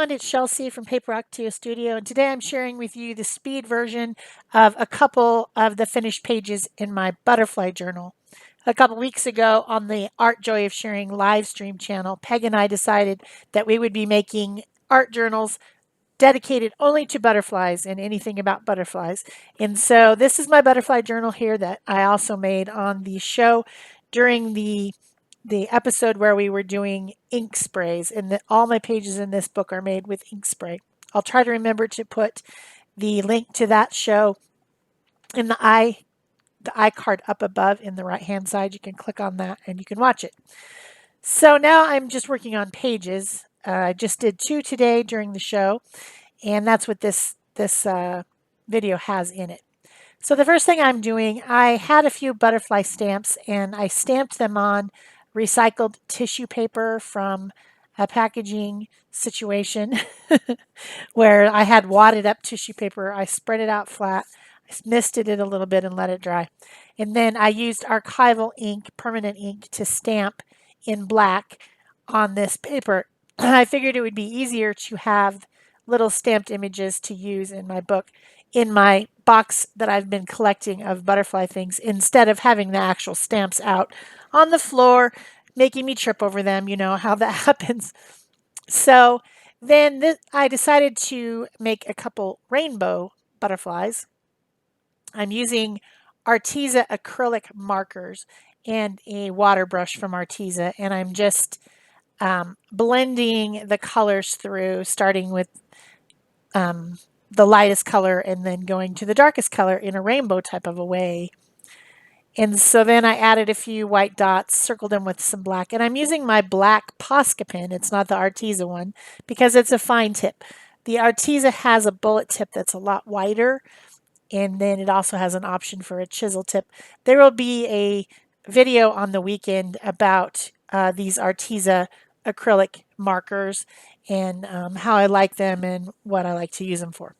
everyone, it's Shel C from PaperOcotilloStudio, and today I'm sharing with you the speed version of a couple of the finished pages in my butterfly journal. A couple weeks ago on the Art Joy of Sharing live stream channel, Peg and I decided that we would be making art journals dedicated only to butterflies and anything about butterflies. And so this is my butterfly journal here that I also made on the show during the episode where we were doing ink sprays, and all my pages in this book are made with ink spray. I'll try to remember to put the link to that show in the iCard up above in the right hand side. You can click on that and you can watch it. So now I'm just working on pages. I just did 2 today during the show, and that's what this video has in it. So the first thing I'm doing, I had a few butterfly stamps and I stamped them on recycled tissue paper from a packaging situation where I had wadded up tissue paper. I spread it out flat, I misted it a little bit and let it dry. And then I used archival ink, permanent ink, to stamp in black on this paper. I figured it would be easier to have little stamped images to use in my book, in my box that I've been collecting of butterfly things, instead of having the actual stamps out on the floor, making me trip over them. You know how that happens. So then I decided to make a couple rainbow butterflies. I'm using Arteza acrylic markers and a water brush from Arteza, and I'm just blending the colors through, starting with the lightest color and then going to the darkest color in a rainbow type of a way. And so then I added a few white dots, circled them with some black, and I'm using my black Posca pen. It's not the Arteza one because it's a fine tip. The Arteza has a bullet tip that's a lot wider, and then it also has an option for a chisel tip. There will be a video on the weekend about these Arteza acrylic markers and how I like them and what I like to use them for.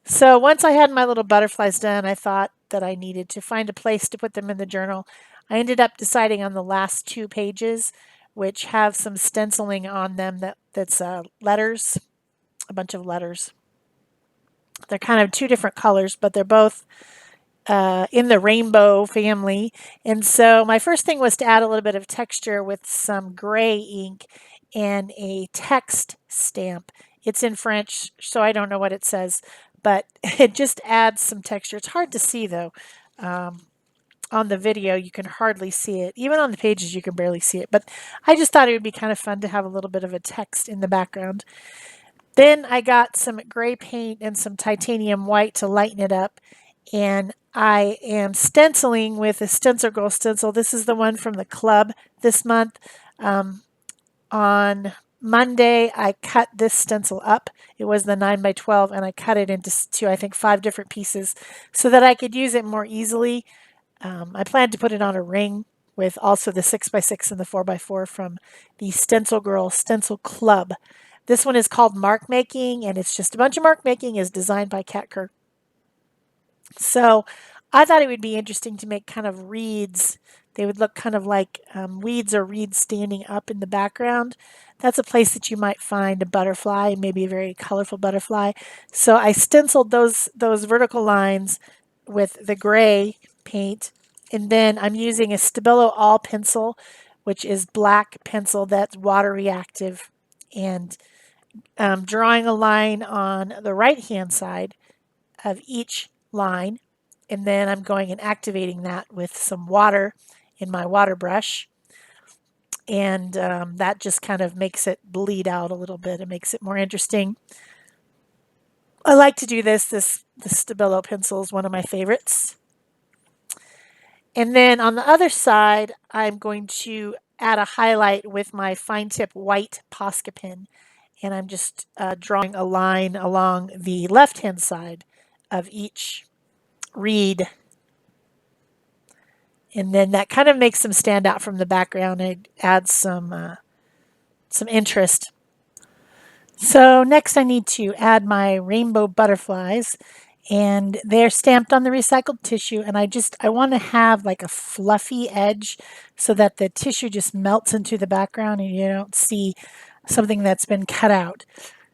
So once I had my little butterflies done, I thought that I needed to find a place to put them in the journal. I ended up deciding on the last 2 pages, which have some stenciling on them that's letters, a bunch of letters. They're kind of 2 different colors, but they're both in the rainbow family. And so my first thing was to add a little bit of texture with some gray ink and a text stamp. It's in French, so I don't know what it says, but it just adds some texture. It's hard to see though. On the video, you can hardly see it. Even on the pages, you can barely see it. But I just thought it would be kind of fun to have a little bit of a text in the background. Then I got some gray paint and some titanium white to lighten it up. And I am stenciling with a Stencil Girl stencil. This is the one from the club this month. On Monday, I cut this stencil up. It was the 9x12, and I cut it into I think 5 different pieces so that I could use it more easily. I plan to put it on a ring with also the 6x6 and the 4x4 from the Stencil Girl Stencil Club. This one is called Mark Making, and it's just a bunch of mark making. Is designed by Kat Kerr. So I thought it would be interesting to make kind of reeds. They would look kind of like weeds or reeds standing up in the background. That's a place that you might find a butterfly, maybe a very colorful butterfly. So I stenciled those vertical lines with the gray paint, and then I'm using a Stabilo All pencil, which is black pencil that's water reactive, and drawing a line on the right hand side of each line, and then I'm going and activating that with some water in my water brush, and that just kind of makes it bleed out a little bit. It makes it more interesting. I like to do this. The Stabilo pencil is one of my favorites. And then on the other side, I'm going to add a highlight with my fine tip white Posca pen, and I'm just drawing a line along the left hand side of each reed, and then that kind of makes them stand out from the background. It adds some interest. So next I need to add my rainbow butterflies, and they're stamped on the recycled tissue, and I want to have like a fluffy edge so that the tissue just melts into the background and you don't see something that's been cut out.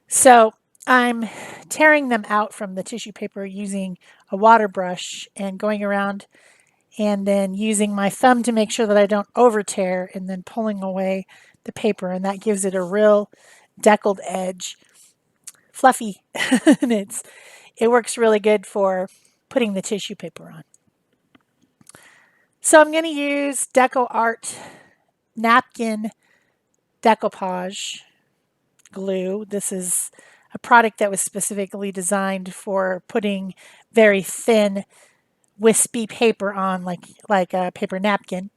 So I'm tearing them out from the tissue paper using a water brush and going around and then using my thumb to make sure that I don't over tear and then pulling away the paper, and that gives it a real deckled edge, fluffy, and it works really good for putting the tissue paper on. So I'm going to use Deco Art napkin decoupage glue. This is a product that was specifically designed for putting very thin, wispy paper on, like a paper napkin.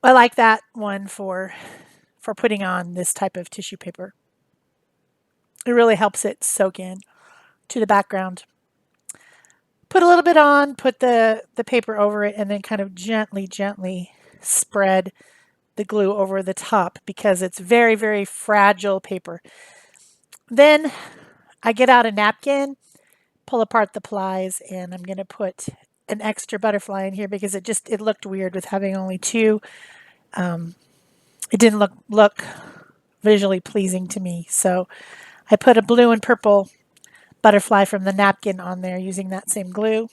I like that one for putting on this type of tissue paper. It really helps it soak in to the background. Put a little bit on, put the paper over it, and then kind of gently spread the glue over the top because it's very, very fragile paper. Then I get out a napkin, pull apart the plies, and I'm going to put an extra butterfly in here because it looked weird with having only two. It didn't look visually pleasing to me. So I put a blue and purple butterfly from the napkin on there using that same glue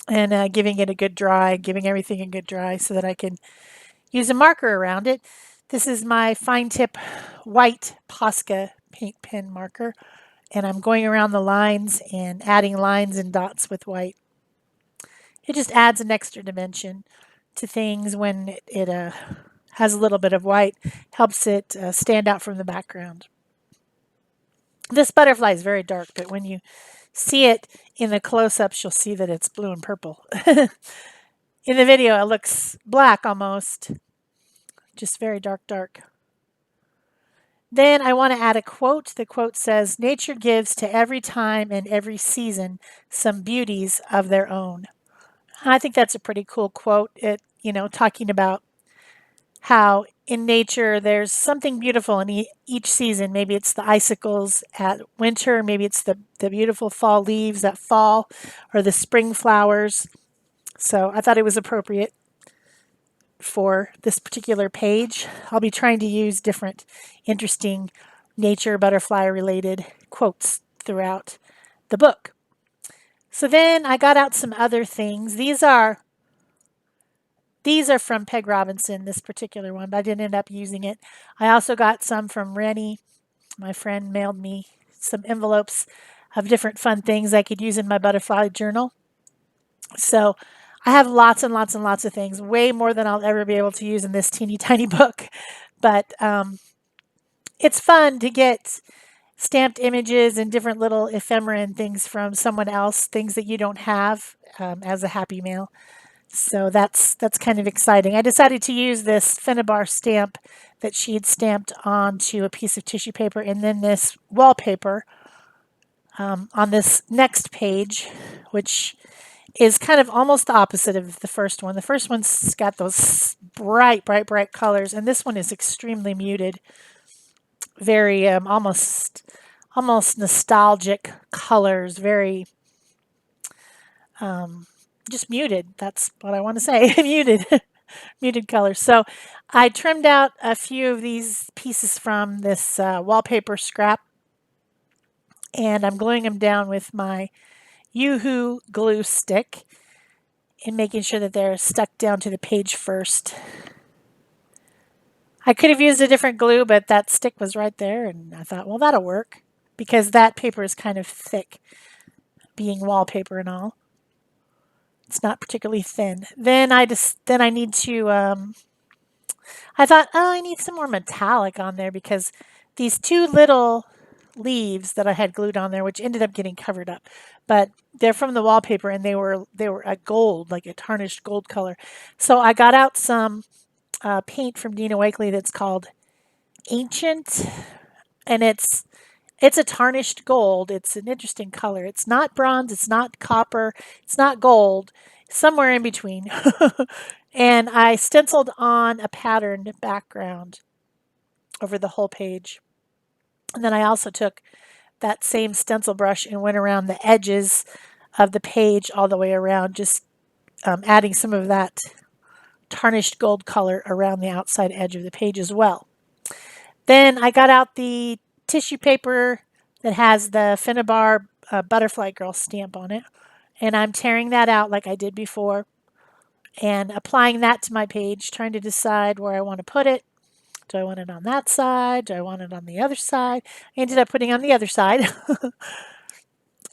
and giving it a good dry, giving everything a good dry so that I can use a marker around it. This is my fine tip white Posca paint pen marker, and I'm going around the lines and adding lines and dots with white. It just adds an extra dimension to things when it has a little bit of white, helps it stand out from the background. This butterfly is very dark, but when you see it in the close-ups, you'll see that it's blue and purple. In the video, it looks black almost, just very dark. Then I want to add a quote. The quote says, "Nature gives to every time and every season some beauties of their own." I think that's a pretty cool quote. Talking about how in nature there's something beautiful in each season. Maybe it's the icicles at winter, maybe it's the beautiful fall leaves that fall, or the spring flowers. So I thought it was appropriate for this particular page. I'll be trying to use different interesting nature butterfly related quotes throughout the book. So then I got out some other things. These are from Peg Robinson, this particular one, but I didn't end up using it. I also got some from Rennie. My friend mailed me some envelopes of different fun things I could use in my butterfly journal. So I have lots and lots and lots of things, way more than I'll ever be able to use in this teeny tiny book. But it's fun to get stamped images and different little ephemera and things from someone else, things that you don't have as a happy mail. So that's kind of exciting. I decided to use this Finnebar stamp that she had stamped onto a piece of tissue paper, and then this wallpaper on this next page, which is kind of almost the opposite of the first one. The first one's got those bright colors, and this one is extremely muted, very almost nostalgic colors, very just muted. That's what I want to say. Muted colors. So I trimmed out a few of these pieces from this wallpaper scrap, and I'm gluing them down with my Yoo-Hoo glue stick and making sure that they're stuck down to the page first. I could have used a different glue, but that stick was right there, and I thought, well, that'll work because that paper is kind of thick, being wallpaper and all. It's not particularly thin. Then I need to, I thought, oh, I need some more metallic on there because these two little leaves that I had glued on there, which ended up getting covered up, but they're from the wallpaper and they were a gold, like a tarnished gold color. So I got out some paint from Dina Wakley that's called Ancient, and it's a tarnished gold. It's an interesting color. It's not bronze, it's not copper, it's not gold, somewhere in between. And I stenciled on a patterned background over the whole page. And then I also took that same stencil brush and went around the edges of the page all the way around, just adding some of that tarnished gold color around the outside edge of the page as well. Then I got out the tissue paper that has the Finnabar Butterfly Girl stamp on it. And I'm tearing that out like I did before and applying that to my page, trying to decide where I want to put it. Do I want it on that side? Do I want it on the other side? I ended up putting on the other side.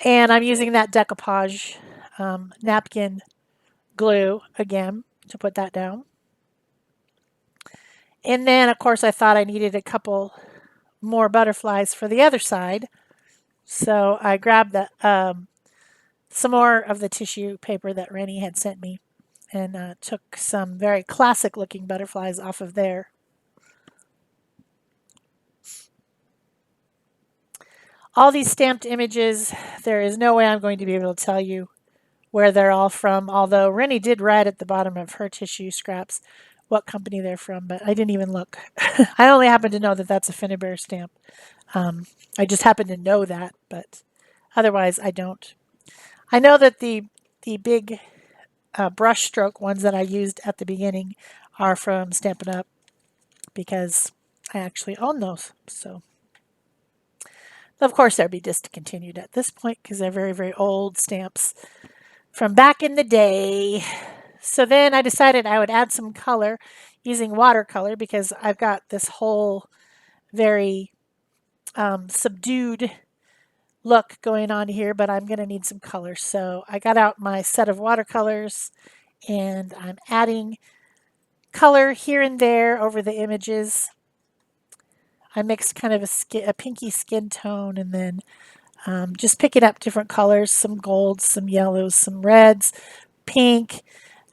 And I'm using that decoupage napkin glue again to put that down. And then, of course, I thought I needed a couple more butterflies for the other side. So I grabbed some more of the tissue paper that Rennie had sent me and took some very classic looking butterflies off of there. All these stamped images, there is no way I'm going to be able to tell you where they're all from, although Rennie did write at the bottom of her tissue scraps what company they're from, but I didn't even look. I only happen to know that that's a Finnabar stamp. I just happen to know that, but otherwise I don't. I know that the big brush stroke ones that I used at the beginning are from Stampin' Up because I actually own those. So, of course, they'll be discontinued at this point because they're very, very old stamps from back in the day. So then I decided I would add some color using watercolor because I've got this whole very subdued look going on here, but I'm going to need some color. So I got out my set of watercolors and I'm adding color here and there over the images. I mixed kind of a pinky skin tone and then just picking up different colors, some golds, some yellows, some reds, pink,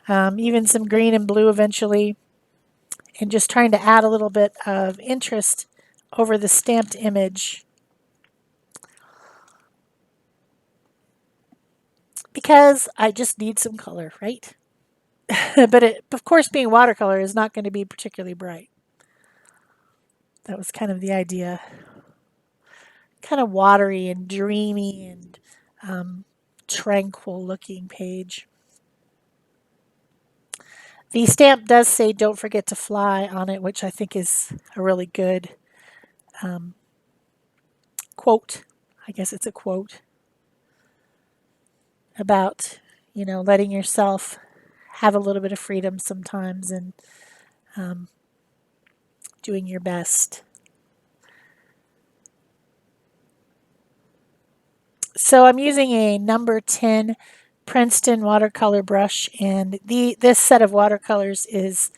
even some green and blue eventually, and just trying to add a little bit of interest over the stamped image. Because I just need some color, right? But of course, being watercolor is not going to be particularly bright. That was kind of the idea. Kind of watery and dreamy and tranquil looking page. The stamp does say "Don't forget to fly" on it, which I think is a really good quote. I guess it's a quote about, letting yourself have a little bit of freedom sometimes and doing your best. So I'm using a number 10 Princeton watercolor brush, and this set of watercolors is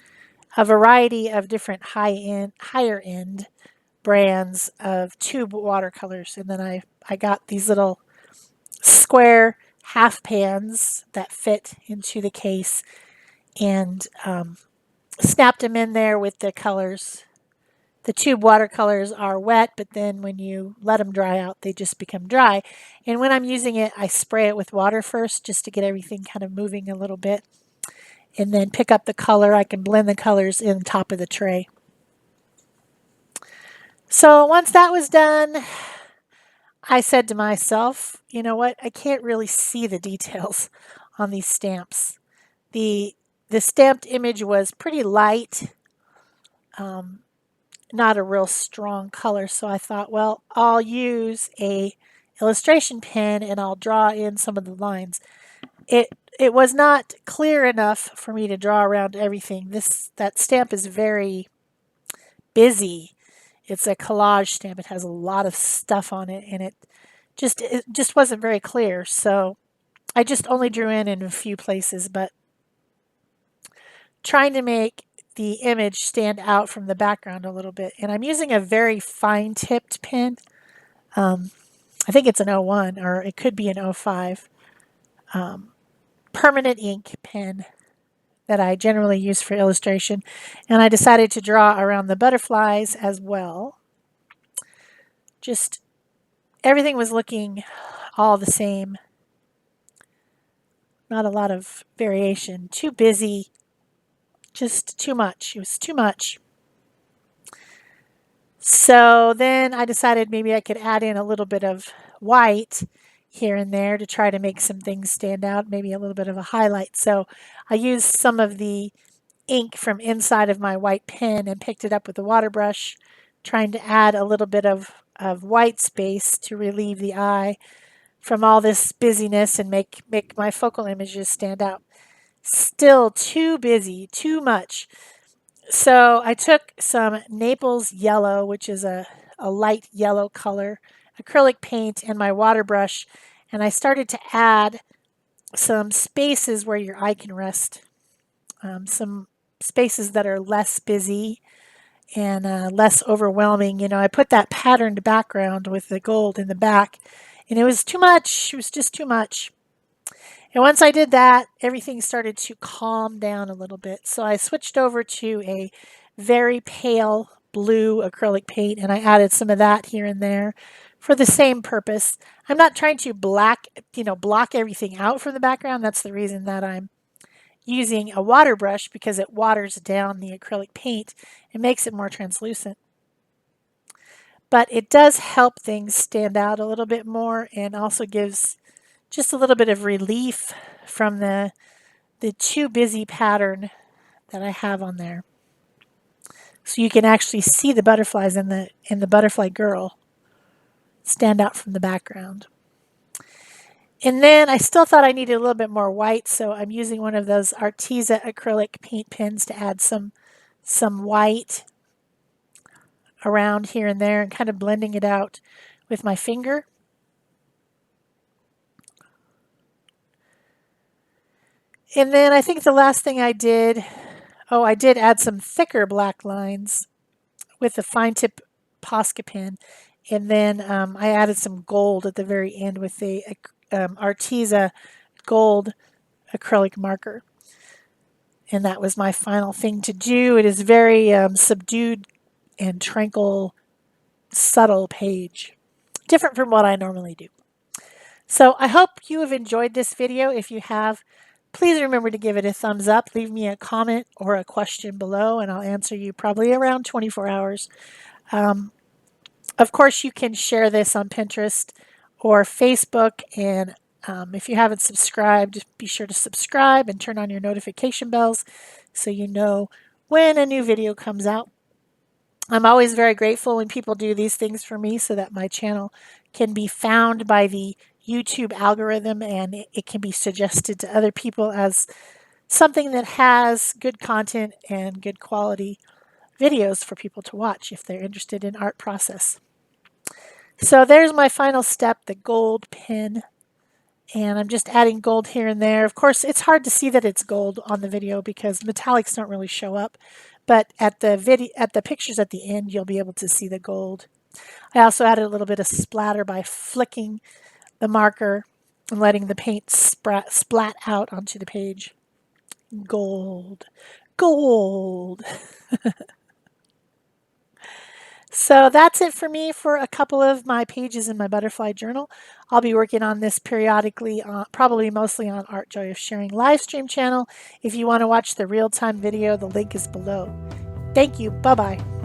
a variety of different higher end brands of tube watercolors. And then I got these little square half pans that fit into the case and snapped them in there with the colors. The tube watercolors are wet, but then when you let them dry out, they just become dry. And when I'm using it, I spray it with water first just to get everything kind of moving a little bit. And then pick up the color. I can blend the colors in the top of the tray. So once that was done, I said to myself, you know what? I can't really see the details on these stamps. The stamped image was pretty light. Not a real strong color, so I thought, well, I'll use a illustration pen and I'll draw in some of the lines. It was not clear enough for me to draw around everything. That stamp is very busy. It's a collage stamp. It has a lot of stuff on it and it just wasn't very clear. So I just only drew in a few places, but trying to make the image stand out from the background a little bit. And I'm using a very fine tipped pen. I think it's an 01 or it could be an 05 permanent ink pen that I generally use for illustration. And I decided to draw around the butterflies as well. Just everything was looking all the same. Not a lot of variation. Too busy. Just too much. It was too much. So then I decided maybe I could add in a little bit of white here and there to try to make some things stand out, maybe a little bit of a highlight. So I used some of the ink from inside of my white pen and picked it up with a water brush, trying to add a little bit of of white space to relieve the eye from all this busyness and make my focal images stand out. Still too busy, too much. So I took some Naples yellow, which is a light yellow color, acrylic paint, and my water brush, and I started to add some spaces where your eye can rest, some spaces that are less busy and less overwhelming. You know, I put that patterned background with the gold in the back, and it was too much. It was just too much. And once I did that, everything started to calm down a little bit. So I switched over to a very pale blue acrylic paint, and I added some of that here and there for the same purpose. I'm not trying to block everything out from the background. That's the reason that I'm using a water brush, because it waters down the acrylic paint and makes it more translucent. But it does help things stand out a little bit more, and also gives just a little bit of relief from the too busy pattern that I have on there. So you can actually see the butterflies in the butterfly girl stand out from the background. And then I still thought I needed a little bit more white, so I'm using one of those Arteza acrylic paint pens to add some white around here and there and kind of blending it out with my finger. And then I think the last thing I did, I did add some thicker black lines with the fine tip Posca pen. And then I added some gold at the very end with the Arteza gold acrylic marker. And that was my final thing to do. It is very subdued and tranquil, subtle page. Different from what I normally do. So I hope you have enjoyed this video. If you have, please remember to give it a thumbs up. Leave me a comment or a question below, and I'll answer you probably around 24 hours. Of course, you can share this on Pinterest or Facebook, and if you haven't subscribed, be sure to subscribe and turn on your notification bells so you know when a new video comes out. I'm always very grateful when people do these things for me so that my channel can be found by the YouTube algorithm, and it can be suggested to other people as something that has good content and good quality videos for people to watch if they're interested in art process. So there's my final step, the gold pen. And I'm just adding gold here and there. Of course, it's hard to see that it's gold on the video because metallics don't really show up. But at the pictures at the end, you'll be able to see the gold. I also added a little bit of splatter by flicking the marker and letting the paint splat out onto the page. Gold. Gold. So that's it for me for a couple of my pages in my butterfly journal. I'll be working on this periodically, probably mostly on Art Joy of Sharing live stream channel. If you want to watch the real-time video, the link is below. Thank you. Bye-bye.